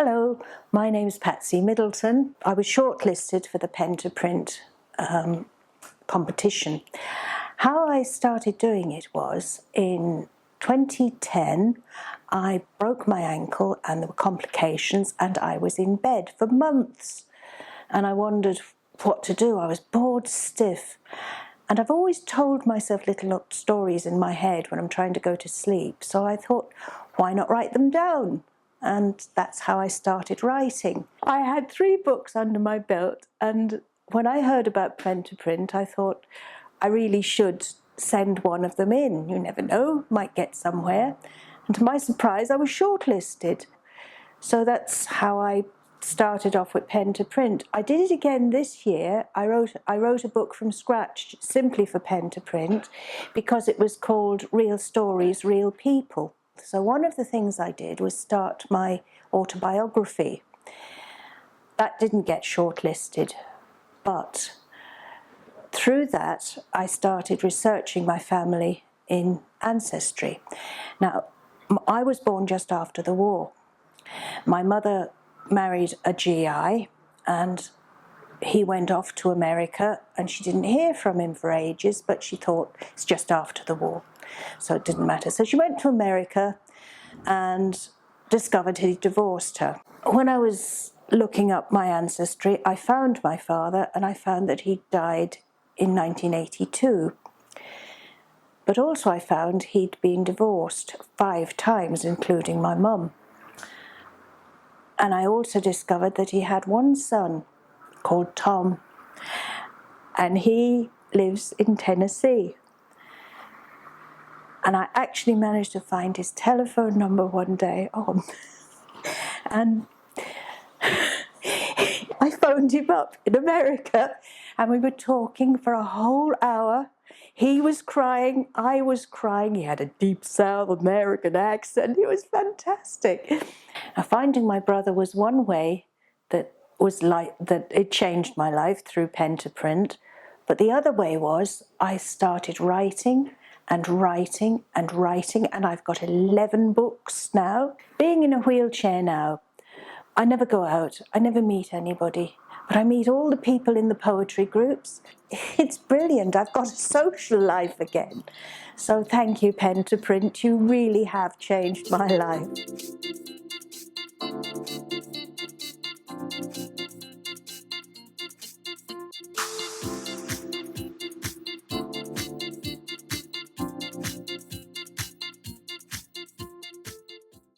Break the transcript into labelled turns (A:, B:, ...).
A: Hello, my name's Patsy Middleton. I was shortlisted for the pen to print competition. How I started doing it was in 2010, I broke my ankle and there were complications and I was in bed for months and I wondered what to do. I was bored stiff. And I've always told myself little stories in my head when I'm trying to go to sleep. So I thought, why not write them down? And that's how I started writing. I had 3 books under my belt, and when I heard about pen to print, I thought I really should send one of them in. You never know, might get somewhere. And to my surprise, I was shortlisted. So that's how I started off with pen to print. I did it again this year. I wrote a book from scratch simply for pen to print because it was called Real Stories, Real People. So one of the things I did was start my autobiography. That didn't get shortlisted, but through that I started researching my family in ancestry. Now, I was born just after the war. My mother married a GI and he went off to America and she didn't hear from him for ages, but she thought it's just after the war, so it didn't matter. So she went to America and discovered he divorced her. When I was looking up my ancestry, I found my father and I found that he died in 1982. But also I found he'd been divorced 5 times, including my mum. And I also discovered that he had one son called Tom, and he lives in Tennessee. And I actually managed to find his telephone number one day and I phoned him up in America and we were talking for a whole hour. He was crying, I was crying. He had a deep South American accent. It was fantastic. Now, finding my brother was one way that it changed my life through pen to print. But the other way was I started writing and writing and writing, and I've got 11 books now. Being in a wheelchair now, I never go out, I never meet anybody, but I meet all the people in the poetry groups. It's brilliant. I've got a social life again. So thank you, pen to print. You really have changed my life.